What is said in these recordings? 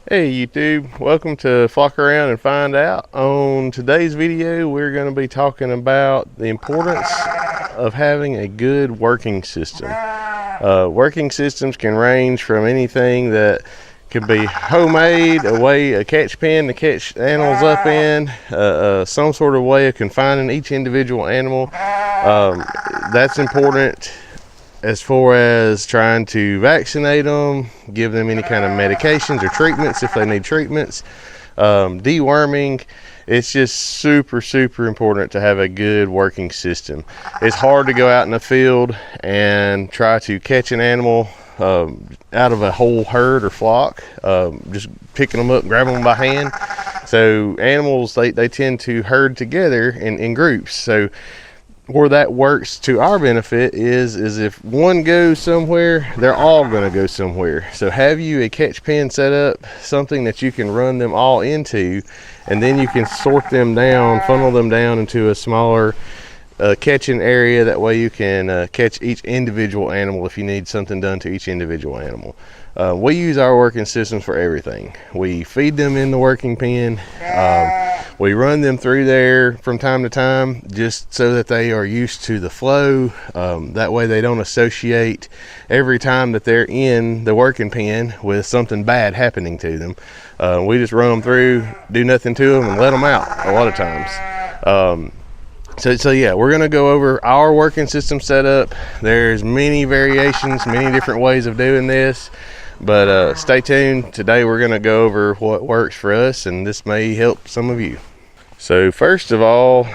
Hey YouTube, welcome to Flock Around and Find Out. On today's video, we're going to be talking about the importance of having a good working system. Working systems can range from anything that could be homemade, a catch pen to catch animals up in, some sort of way of confining each individual animal. That's important as far as trying to vaccinate them, give them any kind of medications or treatments if they need treatments, deworming. It's just super important to have a good working system. It's hard to go out in the field and try to catch an animal out of a whole herd or flock, just picking them up, grabbing them by hand. So animals, they tend to herd together in groups. So where that works to our benefit is if one goes somewhere, they're all going to go somewhere. So have you a catch pen set up, something that you can run them all into, and then you can sort them down, funnel them down into a smaller catching area. That way you can catch each individual animal if you need something done to each individual animal. We use our working systems for everything. We feed them in the working pen. We run them through there from time to time just so that they are used to the flow. That way they don't associate every time that they're in the working pen with something bad happening to them. We just run them through, do nothing to them, and let them out a lot of times. So yeah, we're going to go over our working system setup. There's many variations, many different ways of doing this, but stay tuned. Today we're going to go over what works for us, and this may help some of you. So first of all,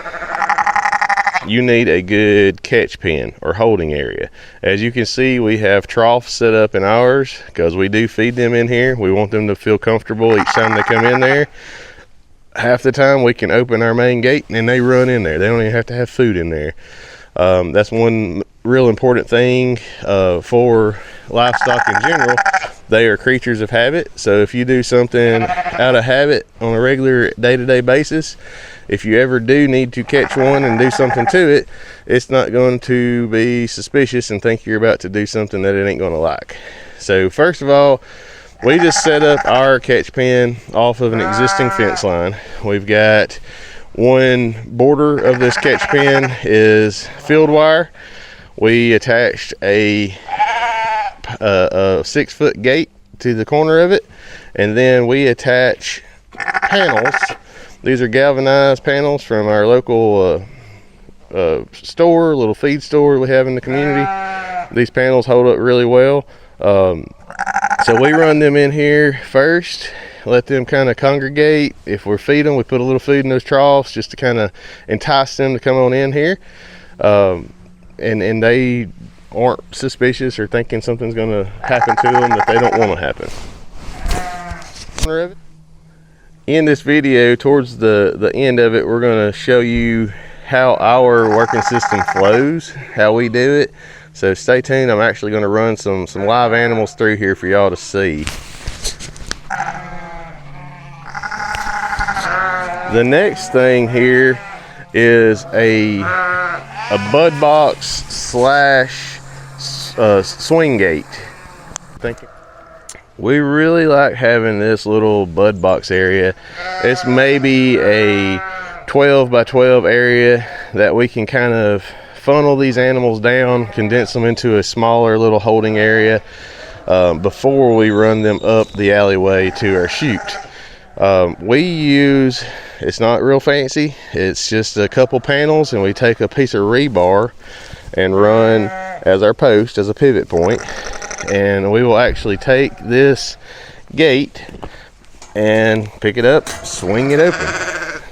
you need a good catch pen or holding area. As you can see, we have troughs set up in ours because we do feed them in here. We want them to feel comfortable each time they come in there. Half the time we can open our main gate and they run in there. They don't even have to have food in there. That's one real important thing for livestock in general. They are creatures of habit. So if you do something out of habit on a regular day-to-day basis, if you ever do need to catch one and do something to it, it's not going to be suspicious and think you're about to do something that it ain't going to like. So first of all, we just set up our catch pen off of an existing fence line. We've got one border of this catch pen is field wire. We attached a 6-foot gate to the corner of it, and then we attach panels. These are galvanized panels from our local store, little feed store we have in the community. These panels hold up really well. So we run them in here first, let them kind of congregate. If we're feeding them, we put a little food in those troughs just to kind of entice them to come on in here. And they aren't suspicious or thinking something's going to happen to them that they don't want to happen. In this video, towards the end of it, we're going to show you how our working system flows, how we do it. So stay tuned. I'm actually going to run some live animals through here for y'all to see. The next thing here is a bud box slash swing gate. Thank you. We really like having this little bud box area. It's maybe a 12 by 12 area that we can kind of funnel these animals down, condense them into a smaller little holding area before we run them up the alleyway to our chute. It's not real fancy, it's just a couple panels, and we take a piece of rebar and run as our post, as a pivot point, and we will actually take this gate and pick it up, swing it open.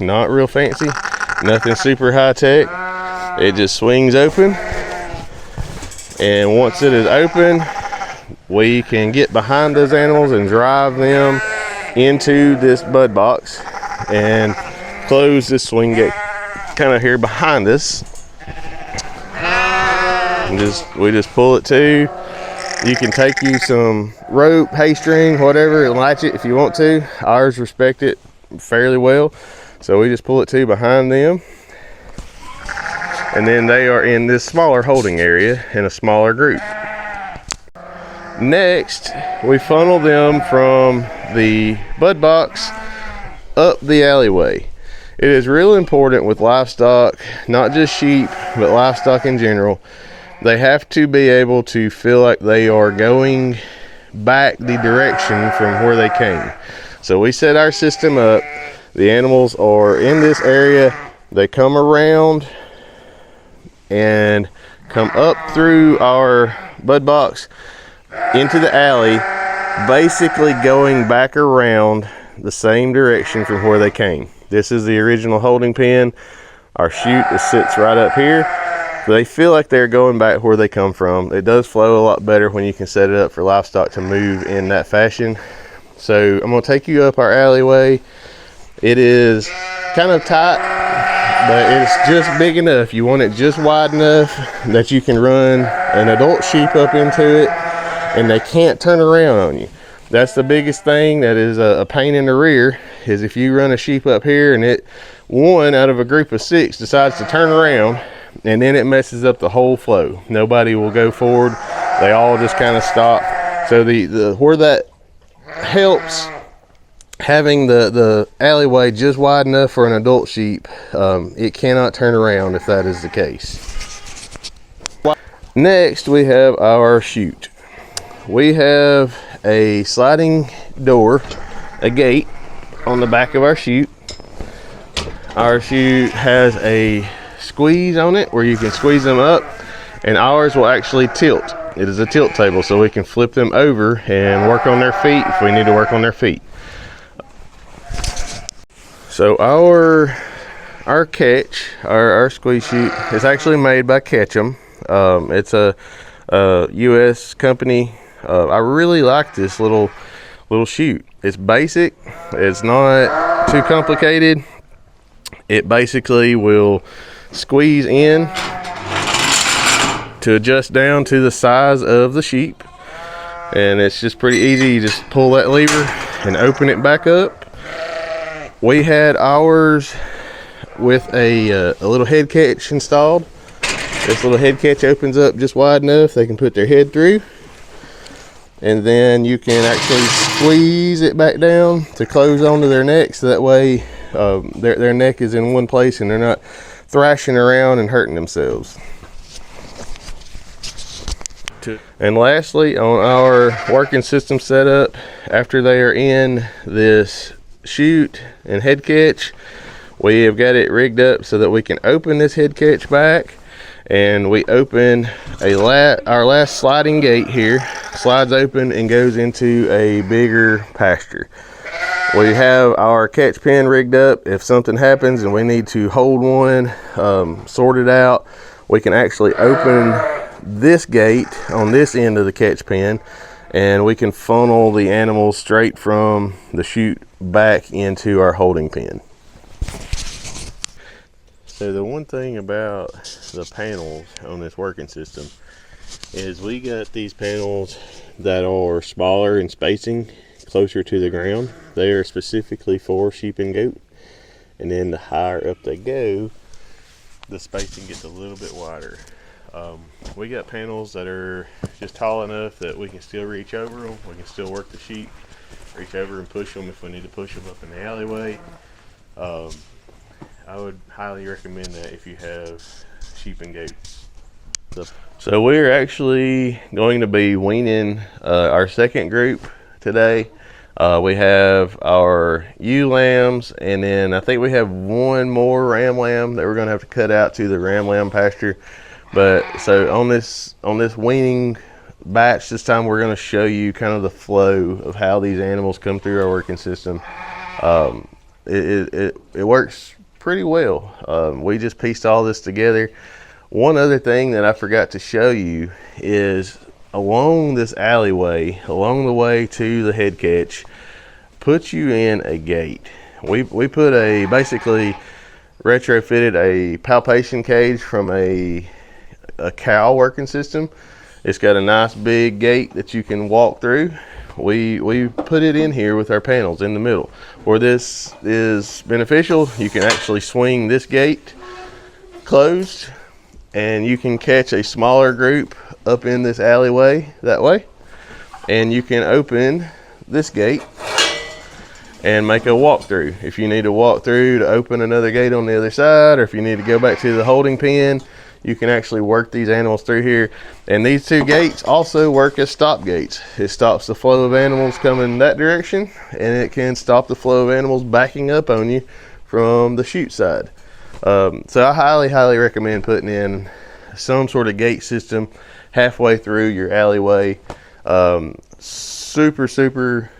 Not real fancy, nothing super high tech. It just swings open, and once it is open, we can get behind those animals and drive them into this bud box and close this swing gate kind of here behind us. And we just pull it to. You can take you some rope, hay string, whatever, and latch it if you want to. Ours respect it fairly well, so we just pull it to behind them. And then they are in this smaller holding area in a smaller group. Next, we funnel them from the bud box up the alleyway. It is real important with livestock, not just sheep, but livestock in general. They have to be able to feel like they are going back the direction from where they came. So we set our system up. The animals are in this area. They come around and come up through our bud box into the alley, basically going back around the same direction from where they came. This is the original holding pen. Our chute sits right up here. They feel like they're going back where they come from. It does flow a lot better when you can set it up for livestock to move in that fashion. So I'm going to take you up our alleyway. It is kind of tight, but it's just big enough. You want it just wide enough that you can run an adult sheep up into it and they can't turn around on you. That's the biggest thing that is a pain in the rear, is if you run a sheep up here and one out of a group of 6 decides to turn around, and then it messes up the whole flow. Nobody will go forward. They all just kind of stop. So where that helps, having the alleyway just wide enough for an adult sheep, it cannot turn around if that is the case. Next, we have our chute. We have a sliding door, a gate on the back of our chute. Our chute has a squeeze on it where you can squeeze them up, and ours will actually tilt. It is a tilt table, so we can flip them over and work on their feet if we need to work on their feet. So our catch, our squeeze chute, is actually made by Ketchum. It's a US company. I really like this little chute. It's basic. It's not too complicated. It basically will squeeze in to adjust down to the size of the sheep, and it's just pretty easy. You just pull that lever and open it back up. We had ours with a little head catch installed. This little head catch opens up just wide enough they can put their head through, and then you can actually squeeze it back down to close onto their neck, so that way their neck is in one place and they're not thrashing around and hurting themselves. And lastly, on our working system setup, after they are in this chute and head catch, we have got it rigged up so that we can open this head catch back, and we open our last sliding gate here, slides open and goes into a bigger pasture. We have our catch pen rigged up. If something happens and we need to hold one, sort it out, we can actually open this gate on this end of the catch pen, and we can funnel the animals straight from the chute back into our holding pen. So the one thing about the panels on this working system is we got these panels that are smaller in spacing, closer to the ground. They are specifically for sheep and goat, and then the higher up they go, the spacing gets a little bit wider. We got panels that are just tall enough that we can still reach over them. We can still work the sheep, reach over and push them if we need to push them up in the alleyway. I would highly recommend that if you have sheep and goats. So we're actually going to be weaning our second group today. We have our ewe lambs, and then I think we have one more ram lamb that we're going to have to cut out to the ram lamb pasture. But so on this weaning batch this time, we're going to show you kind of the flow of how these animals come through our working system. It works pretty well. We just pieced all this together. One other thing that I forgot to show you is along this alleyway, along the way to the head catch, put you in a gate. We put basically retrofitted a palpation cage from a cow working system. It's got a nice big gate that you can walk through. We put it in here with our panels in the middle. Where this is beneficial, you can actually swing this gate closed, and you can catch a smaller group up in this alleyway that way, and you can open this gate and make a walkthrough. If you need to walk through to open another gate on the other side, or if you need to go back to the holding pen, you can actually work these animals through here. And these two gates also work as stop gates. It stops the flow of animals coming that direction, and it can stop the flow of animals backing up on you from the chute side. So I highly recommend putting in some sort of gate system halfway through your alleyway. Super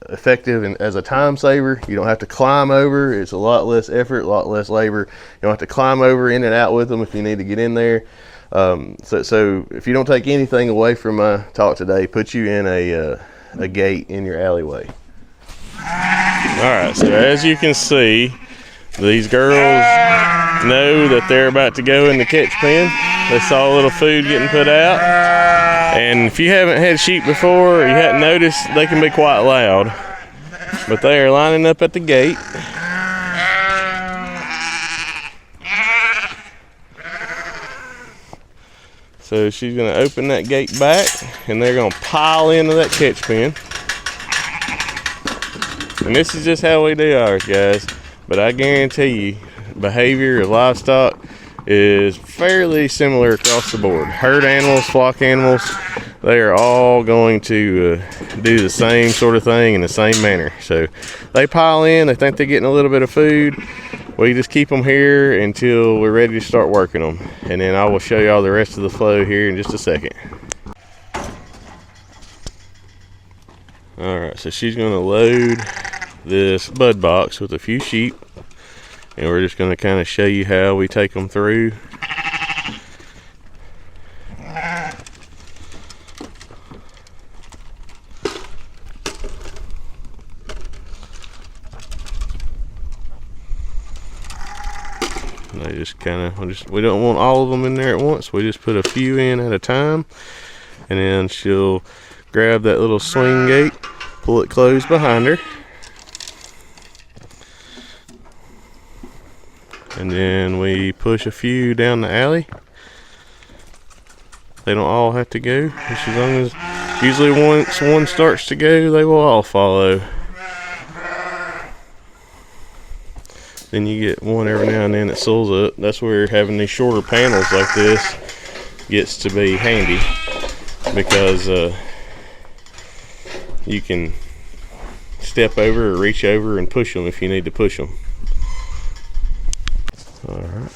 effective and as a time saver. You don't have to climb over. It's a lot less effort, a lot less labor. You don't have to climb over in and out with them if you need to get in there. So if you don't take anything away from my talk today, put you in a gate in your alleyway. All right, so as you can see, these girls know that they're about to go in the catch pen. They saw a little food getting put out. And if you haven't had sheep before, or you hadn't noticed, they can be quite loud. But they are lining up at the gate. So she's going to open that gate back, and they're going to pile into that catch pen. And this is just how we do ours, guys. But I guarantee you, behavior of livestock is fairly similar across the board. Herd animals, flock animals, they are all going to do the same sort of thing in the same manner. So they pile in, they think they're getting a little bit of food. We just keep them here until we're ready to start working them. And then I will show y'all the rest of the flow here in just a second. All right, so she's gonna load this bud box with a few sheep, and we're just going to kind of show you how we take them through. They just kind of, we don't want all of them in there at once. We just put a few in at a time, and then she'll grab that little swing gate, pull it closed behind her. And then we push a few down the alley. They don't all have to go. Just as long as, usually once one starts to go, they will all follow. Then you get one every now and then that sews up. That's where having these shorter panels like this gets to be handy, because you can step over or reach over and push them if you need to push them. All right,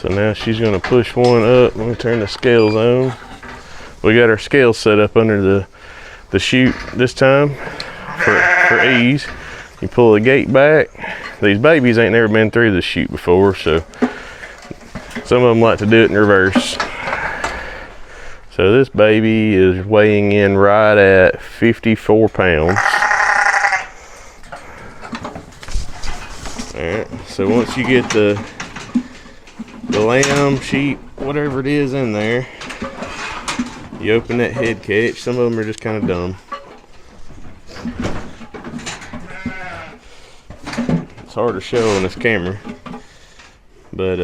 so now she's going to push one up. Let me turn the scales on. We got our scales set up under the chute this time for ease. You pull the gate back. These babies ain't never been through the chute before, so some of them like to do it in reverse. So this baby is weighing in right at 54 pounds. Alright, so once you get the lamb, sheep, whatever it is in there, you open that head catch. Some of them are just kind of dumb. It's hard to show on this camera. But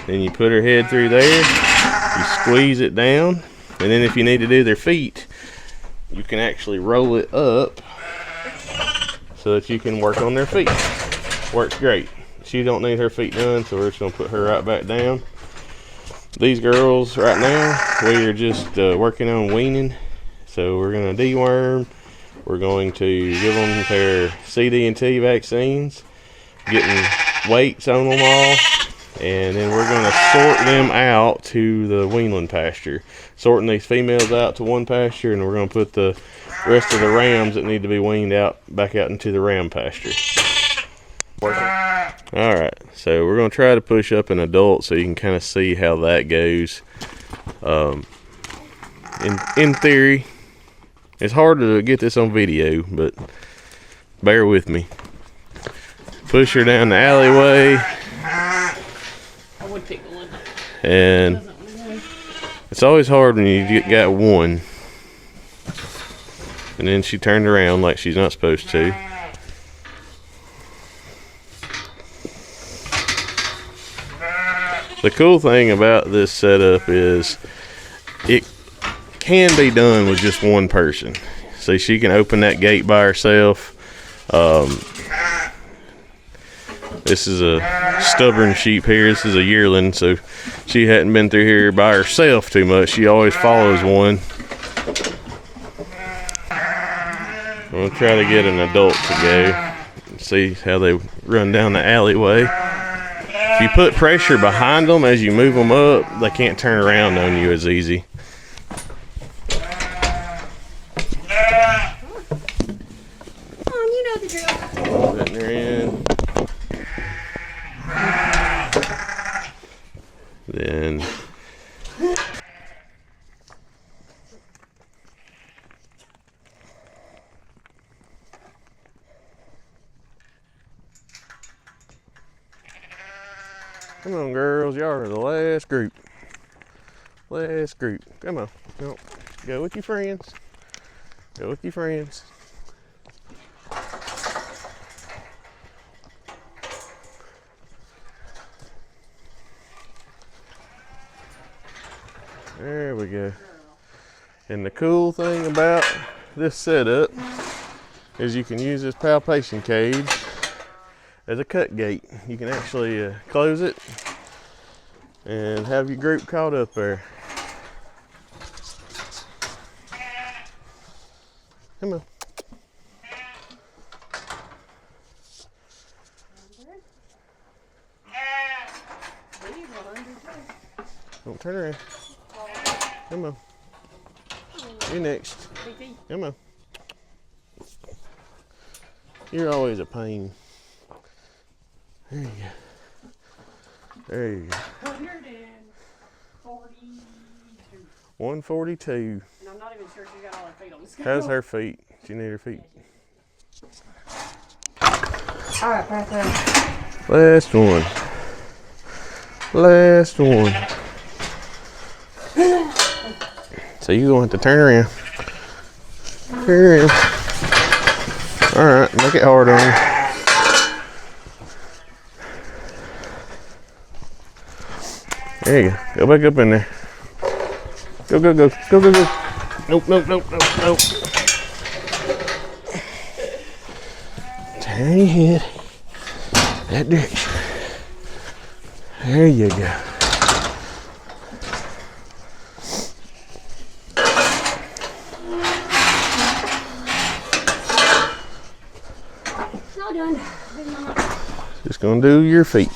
then you put her head through there, you squeeze it down, and then if you need to do their feet, you can actually roll it up so that you can work on their feet. Works great. She don't need her feet done, so we're just gonna put her right back down. These girls right now, we are just working on weaning. So we're gonna deworm. We're going to give them their CD&T vaccines, getting weights on them all, and then we're gonna sort them out to the weanling pasture. Sorting these females out to one pasture, and we're gonna put the rest of the rams that need to be weaned out back out into the ram pasture. Alright, so we're going to try to push up an adult so you can kind of see how that goes. In theory, it's hard to get this on video, but bear with me. Push her down the alleyway. I would pick one. And it's always hard when you got one. And then she turned around like she's not supposed to. The cool thing about this setup is it can be done with just one person. See, she can open that gate by herself. This is a stubborn sheep here. This is a yearling, so she hadn't been through here by herself too much. She always follows one. I'm gonna try to get an adult to go and see how they run down the alleyway. If you put pressure behind them as you move them up, they can't turn around on you as easy. You know the drill. Letting her in. Then come on, girls, y'all are the last group. Last group. Come on. Go with your friends. Go with your friends. There we go. And the cool thing about this setup is you can use this palpation cage as a cut gate. You can actually close it and have your group caught up there. Come on. Don't turn around. Come on. You're next. Come on. You're always a pain. There you go. There you go. 142. 142. And I'm not even sure she got all her feet on the scale. How's her feet? She need her feet. Alright, pass that. Last one. Last one. So you're going to have to turn around. Turn around. Alright, make it hard on you. There you go. Go back up in there. Go, go, go. Go, go, go. Nope, nope, nope, nope, nope. Turn your head that direction. There you go. All done. Just gonna do your feet.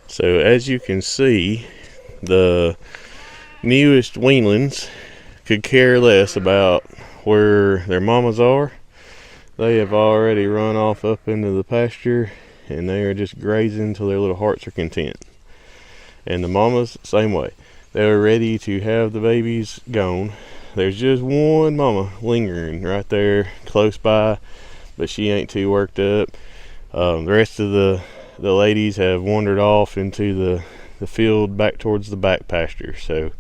So as you can see, the newest weanlings could care less about where their mamas are. They have already run off up into the pasture and they are just grazing till their little hearts are content. And the mamas, same way. They're ready to have the babies gone. There's just one mama lingering right there close by, but she ain't too worked up. The rest of the ladies have wandered off into the field back towards the back pasture. So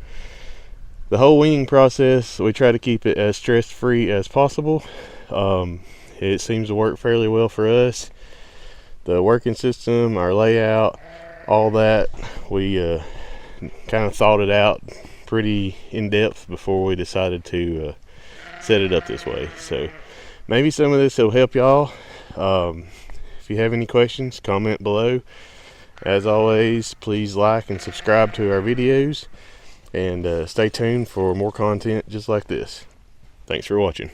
the whole weaning process, we try to keep it as stress-free as possible. It seems to work fairly well for us. The working system, our layout, all that, we kind of thought it out pretty in depth before we decided to set it up this way. So maybe some of this will help y'all. If you have any questions, comment below. As always, please like and subscribe to our videos, and stay tuned for more content just like this. Thanks for watching.